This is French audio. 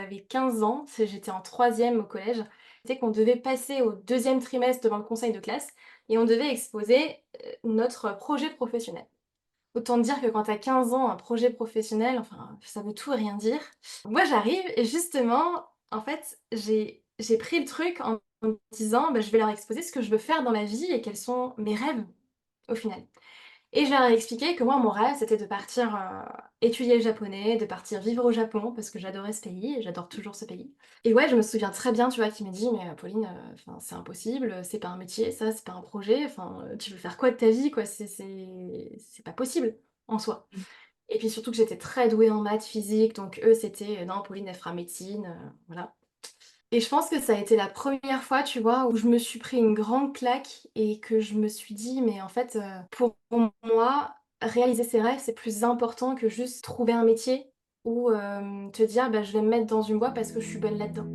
j'avais 15 ans, j'étais en troisième au collège. C'était qu'on devait passer au deuxième trimestre devant le conseil de classe et on devait exposer, notre projet professionnel. Autant dire que quand tu as 15 ans, un projet professionnel, enfin, ça veut tout et rien dire. Moi, j'arrive et justement, en fait, j'ai pris le truc en me disant: «Bah, je vais leur exposer ce que je veux faire dans la vie et quels sont mes rêves, au final». Et je leur ai expliqué que moi, mon rêve, c'était de partir, étudier le japonais, de partir vivre au Japon parce que j'adorais ce pays et j'adore toujours ce pays. Et ouais, je me souviens très bien, tu vois, qu'il m'a dit: «Mais, Pauline, enfin, c'est impossible, c'est pas un métier ça, c'est pas un projet, enfin, tu veux faire quoi de ta vie, quoi? C'est pas possible, en soi». Mmh. Et puis surtout que j'étais très douée en maths, physique, donc eux, c'était: «Non, Pauline, elle fera médecine», voilà. Et je pense que ça a été la première fois, tu vois, où je me suis pris une grande claque et que je me suis dit: «Mais en fait, pour moi, réaliser ses rêves, c'est plus important que juste trouver un métier ou te dire: "Bah, je vais me mettre dans une voie parce que je suis bonne là-dedans"».